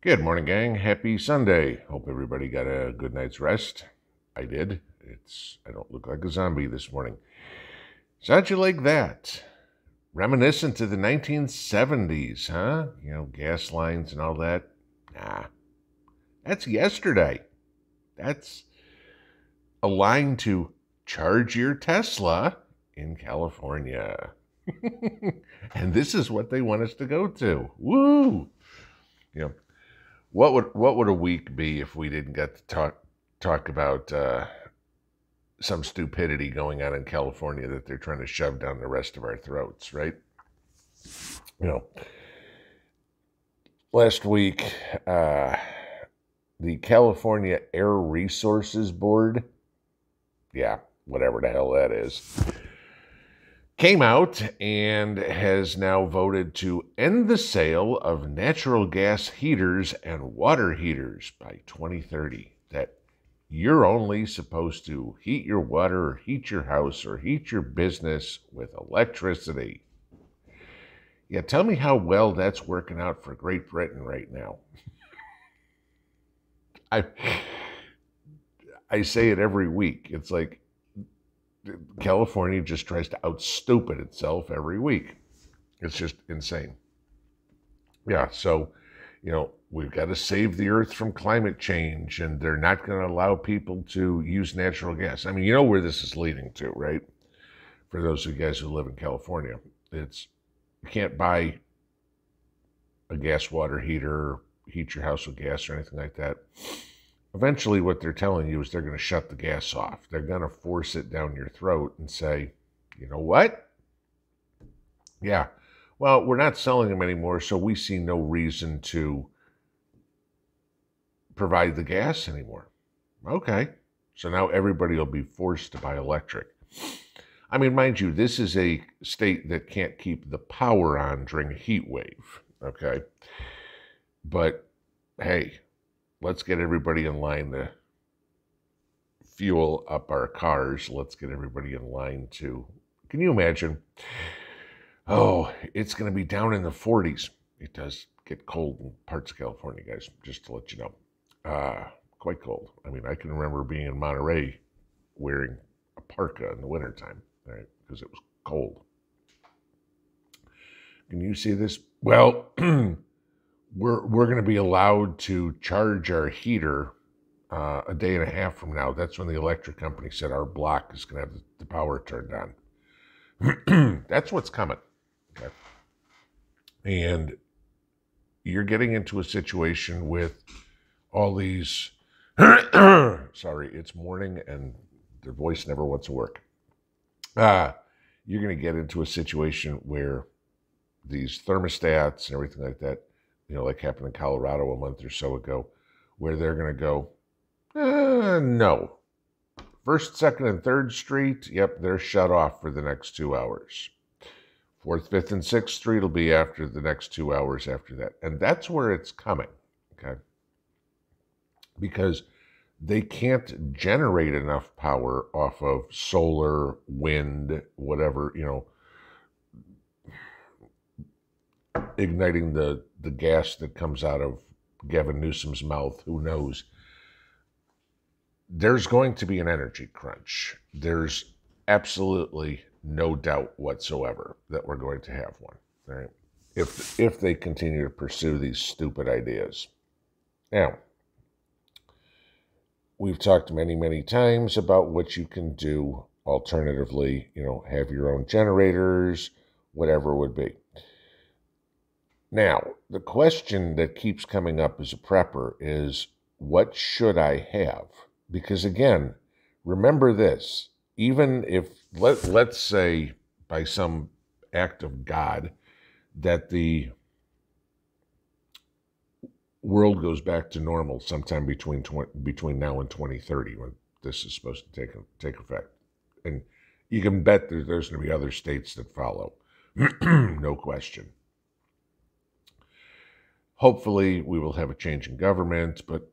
Good morning, gang. Happy Sunday. Hope everybody got a good night's rest. I did. I don't look like a zombie this morning. So how'd you like that? Reminiscent to the 1970s, huh? Gas lines and all that. Nah, that's yesterday. That's a line to charge your Tesla in California. And this is what they want us to go to. Woo! You know, what would a week be if we didn't get to talk about some stupidity going on in California that they're trying to shove down the rest of our throats, right? Last week, the California Air Resources Board, yeah, whatever the hell that is, came out and has now voted to end the sale of natural gas heaters and water heaters by 2030. That you're only supposed to heat your water or heat your house or heat your business with electricity. Yeah, tell me how well that's working out for Great Britain right now. I say it every week. It's like California just tries to out-stupid itself every week. It's just insane. Yeah, so, we've got to save the earth from climate change, and they're not going to allow people to use natural gas. I mean, you know where this is leading to, right? For those of you guys who live in California, you can't buy a gas water heater or heat your house with gas or anything like that. Eventually, what they're telling you is they're going to shut the gas off. They're going to force it down your throat and say, you know what? Yeah, well, we're not selling them anymore, so we see no reason to provide the gas anymore. Okay, so now everybody will be forced to buy electric. I mean, mind you, this is a state that can't keep the power on during a heat wave, okay? But, hey, let's get everybody in line to fuel up our cars. Let's get everybody in line to... Can you imagine? Oh, it's going to be down in the 40s. It does get cold in parts of California, guys, just to let you know. Quite cold. I mean, I can remember being in Monterey wearing a parka in the wintertime, right? Because it was cold. Can you see this? Well, we're going to be allowed to charge our heater a day and a half from now. That's when the electric company said our block is going to have the power turned on. That's what's coming. Okay. And you're getting into a situation with all these... Sorry, it's morning and the voice never wants to work. You're going to get into a situation where these thermostats and everything like that, like happened in Colorado a month or so ago, where they're going to go, no. First, Second, and Third Street, yep, they're shut off for the next 2 hours. Fourth, Fifth, and Sixth Street will be after the next 2 hours after that. And that's where it's coming, okay? Because they can't generate enough power off of solar, wind, whatever, igniting the gas that comes out of Gavin Newsom's mouth, who knows. There's going to be an energy crunch. There's absolutely no doubt whatsoever that we're going to have one, right? If they continue to pursue these stupid ideas. Now, we've talked many, many times about what you can do alternatively, have your own generators, whatever it would be. Now, the question that keeps coming up as a prepper is, what should I have? Because again, remember this, even if, let's say by some act of God, that the world goes back to normal sometime between now and 2030, when this is supposed to take effect. And you can bet that there's going to be other states that follow. No question. Hopefully, we will have a change in government, but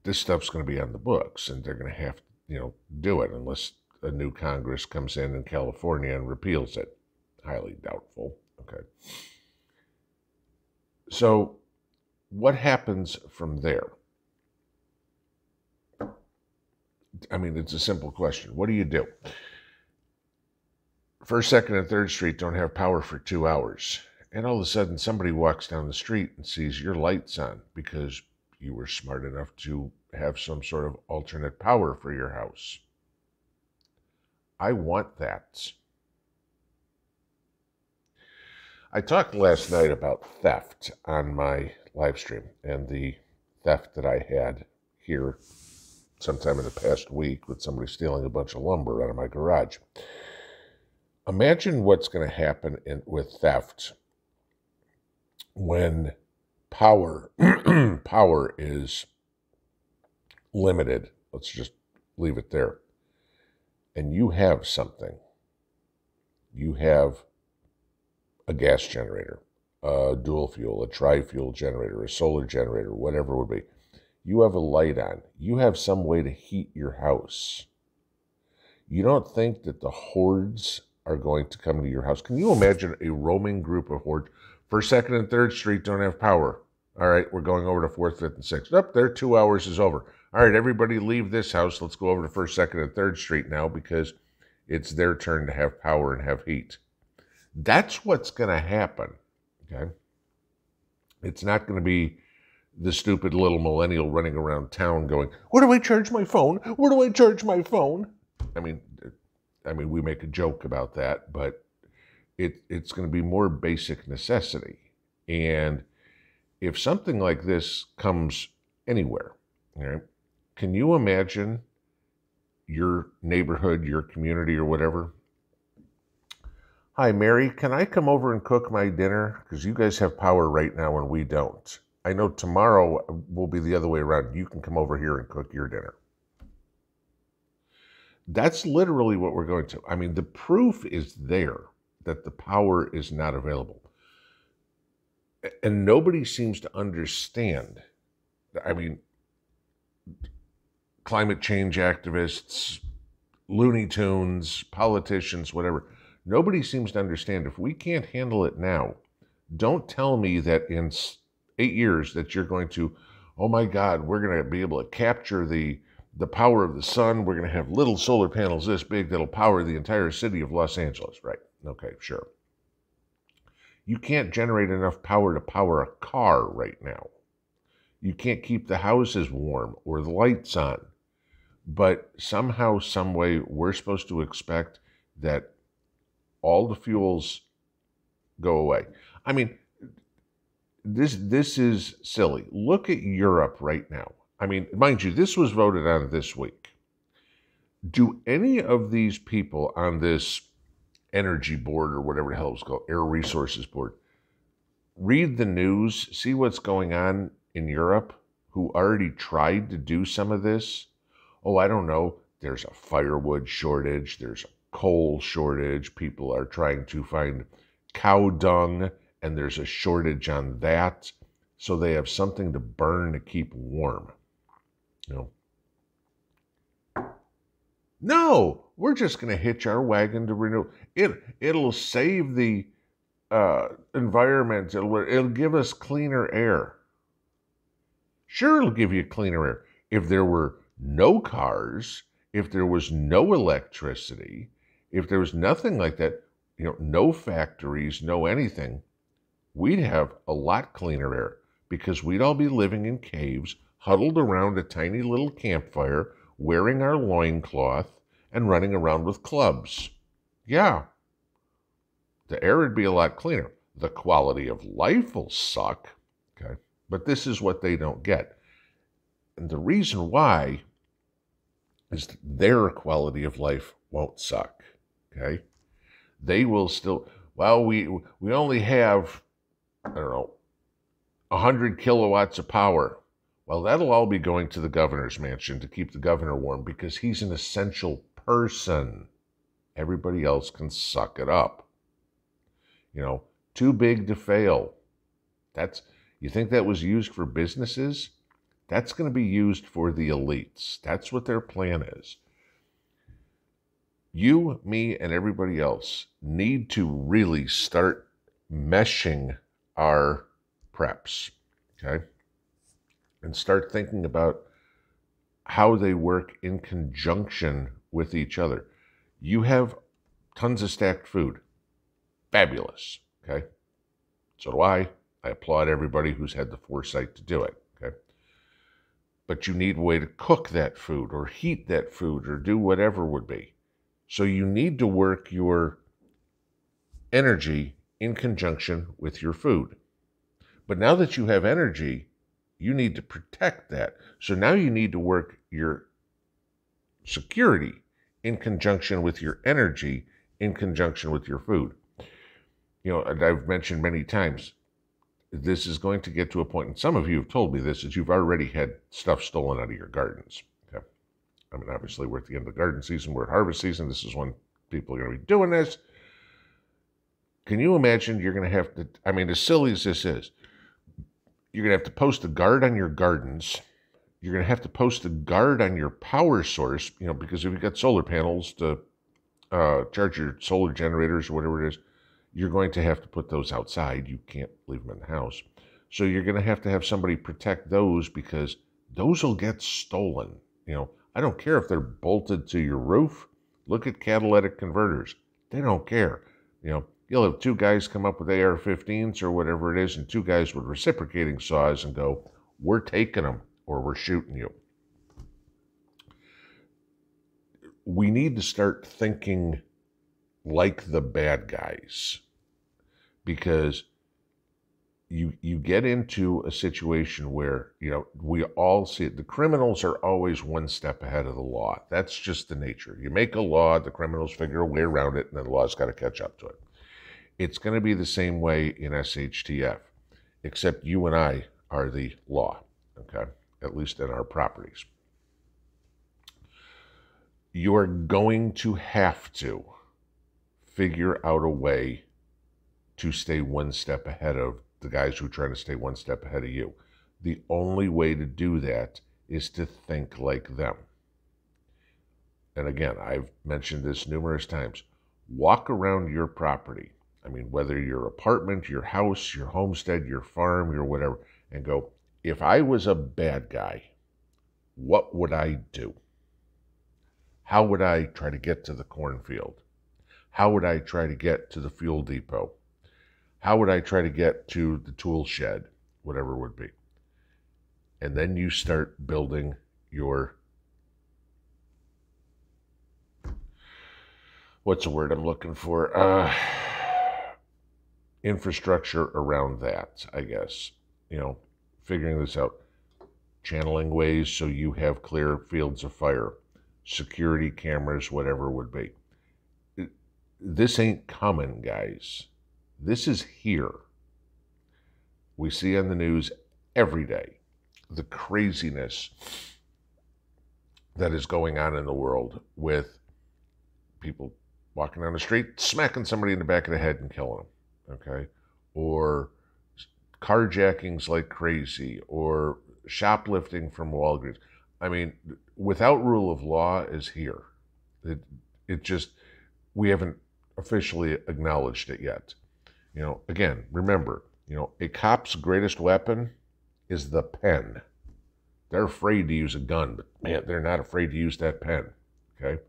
this stuff's going to be on the books, and they're going to have to, do it unless a new Congress comes in California and repeals it. Highly doubtful. Okay. So what happens from there? I mean, it's a simple question. What do you do? First, Second, and Third Street don't have power for 2 hours. And all of a sudden, somebody walks down the street and sees your lights on because you were smart enough to have some sort of alternate power for your house. I want that. I talked last night about theft on my live stream and the theft that I had here sometime in the past week with somebody stealing a bunch of lumber out of my garage. Imagine what's going to happen with theft when power is limited. Let's just leave it there. And you have something. You have a gas generator, a dual fuel, a tri-fuel generator, a solar generator, whatever it would be. You have a light on. You have some way to heat your house. You don't think that the hordes are going to come to your house? Can you imagine a roaming group of hordes? First, Second, and Third Street don't have power. All right, we're going over to Fourth, Fifth, and Sixth. Up there, 2 hours is over. All right, everybody leave this house. Let's go over to First, Second, and Third Street now because it's their turn to have power and have heat. That's what's going to happen, okay? It's not going to be the stupid little millennial running around town going, where do I charge my phone? Where do I charge my phone? I mean, we make a joke about that, but it's going to be more basic necessity. And if something like this comes anywhere, right, can you imagine your neighborhood, your community, or whatever? Hi, Mary, can I come over and cook my dinner? Because you guys have power right now and we don't. I know tomorrow will be the other way around. You can come over here and cook your dinner. That's literally what we're going to. I mean, the proof is there that the power is not available. And nobody seems to understand. I mean, climate change activists, Looney Tunes, politicians, whatever. Nobody seems to understand. If we can't handle it now, don't tell me that in 8 years that you're going to, oh my God, we're going to be able to capture the power of the sun. We're going to have little solar panels this big that'll power the entire city of Los Angeles. Right. Okay, sure. You can't generate enough power to power a car right now. You can't keep the houses warm or the lights on. But somehow, some way, we're supposed to expect that all the fuels go away. I mean, this is silly. Look at Europe right now. I mean, mind you, this was voted on this week. Do any of these people on this energy board or whatever the hell it was called, air resources board, read the news, see what's going on in Europe, who already tried to do some of this? Oh, I don't know. There's a firewood shortage. There's a coal shortage. People are trying to find cow dung, and there's a shortage on that. So they have something to burn to keep warm. You know? No, we're just going to hitch our wagon to renew. It'll save the environment. It'll give us cleaner air. Sure, it'll give you cleaner air. If there were no cars, if there was no electricity, if there was nothing like that, you know, no factories, no anything, we'd have a lot cleaner air because we'd all be living in caves, huddled around a tiny little campfire, wearing our loincloth and running around with clubs. Yeah, the air would be a lot cleaner. The quality of life will suck, okay? But this is what they don't get. And the reason why is their quality of life won't suck, okay? They will still, well, we only have, I don't know, 100 kilowatts of power. Well, that'll all be going to the governor's mansion to keep the governor warm because he's an essential person. Everybody else can suck it up. You know, too big to fail. You think that was used for businesses? That's going to be used for the elites. That's what their plan is. You, me, and everybody else need to really start meshing our preps, okay? and start thinking about how they work in conjunction with each other. You have tons of stacked food. Fabulous, okay? So do I. I applaud everybody who's had the foresight to do it, okay? But you need a way to cook that food or heat that food or do whatever would be. So you need to work your energy in conjunction with your food. But now that you have energy, you need to protect that. So now you need to work your security in conjunction with your energy, in conjunction with your food. You know, and I've mentioned many times, this is going to get to a point, and some of you have told me this, is you've already had stuff stolen out of your gardens. Okay? I mean, obviously, we're at the end of the garden season, we're at harvest season. This is when people are going to be doing this. Can you imagine you're going to have to, I mean, as silly as this is, you're going to have to post a guard on your gardens. You're going to have to post a guard on your power source, you know, because if you've got solar panels to charge your solar generators or whatever it is, you're going to have to put those outside. You can't leave them in the house. So you're going to have somebody protect those, because those will get stolen. You know, I don't care if they're bolted to your roof. Look at catalytic converters. They don't care. You know, you'll have two guys come up with AR-15s or whatever it is, and two guys with reciprocating saws and go, we're taking them or we're shooting you. We need to start thinking like the bad guys, because you get into a situation where, you know, we all see it. The criminals are always one step ahead of the law. That's just the nature. You make a law, the criminals figure a way around it, and then the law's got to catch up to it. It's going to be the same way in SHTF, except you and I are the law, okay? At least in our properties. You're going to have to figure out a way to stay one step ahead of the guys who are trying to stay one step ahead of you. The only way to do that is to think like them. And again, I've mentioned this numerous times. Walk around your property. I mean, whether your apartment, your house, your homestead, your farm, your whatever, and go, if I was a bad guy, what would I do? How would I try to get to the cornfield? How would I try to get to the fuel depot? How would I try to get to the tool shed? Whatever it would be. And then you start building your, what's the word I'm looking for? Infrastructure around that, I guess. You know, figuring this out. Channeling ways so you have clear fields of fire. Security cameras, whatever it would be. This ain't coming, guys. This is here. We see on the news every day the craziness that is going on in the world with people walking down the street, smacking somebody in the back of the head and killing them, okay? Or carjackings like crazy, or shoplifting from Walgreens. I mean, without rule of law is here. It just, we haven't officially acknowledged it yet. You know, again, remember, you know, a cop's greatest weapon is the pen. They're afraid to use a gun, but man, they're not afraid to use that pen, okay?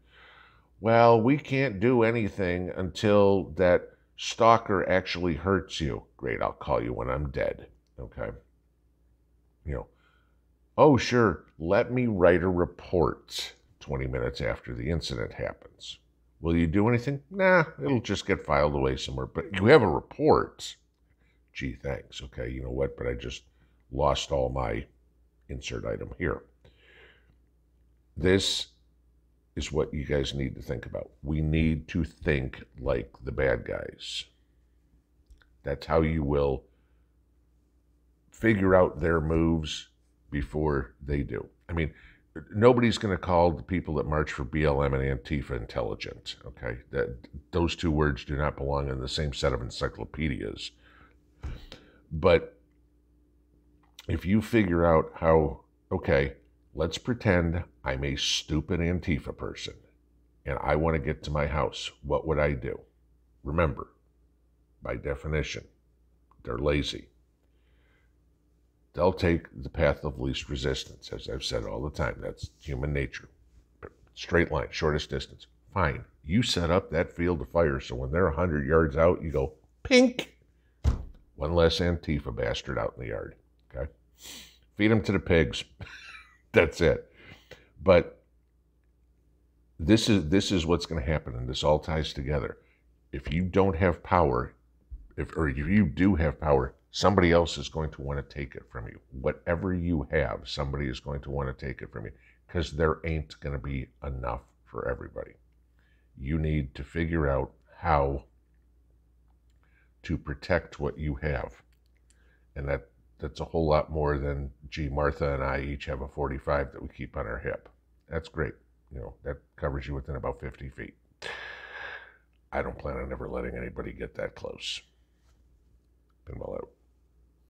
Well, we can't do anything until that stalker actually hurts you. Great, I'll call you when I'm dead, okay? You know, oh, sure, let me write a report 20 minutes after the incident happens. Will you do anything? Nah, it'll just get filed away somewhere. But you have a report. Gee, thanks. Okay, you know what? But I just lost all my insert item here. This is what you guys need to think about. We need to think like the bad guys. That's how you will figure out their moves before they do. I mean, nobody's going to call the people that march for BLM and Antifa intelligent, okay? Those two words do not belong in the same set of encyclopedias. But if you figure out how, okay, let's pretend I'm a stupid Antifa person and I want to get to my house, what would I do? Remember, by definition, they're lazy. They'll take the path of least resistance, as I've said all the time. That's human nature. Straight line, shortest distance. Fine. You set up that field of fire so when they're 100 yards out, you go, pink. One less Antifa bastard out in the yard. Okay? Feed them to the pigs. That's it. But this is what's going to happen, and this all ties together. If you don't have power, if you do have power, somebody else is going to want to take it from you. Whatever you have, somebody is going to want to take it from you, because there ain't going to be enough for everybody. You need to figure out how to protect what you have. And that's a whole lot more than, gee, Martha and I each have a 45 that we keep on our hip. That's great. You know, that covers you within about 50 feet. I don't plan on ever letting anybody get that close. Pinball out.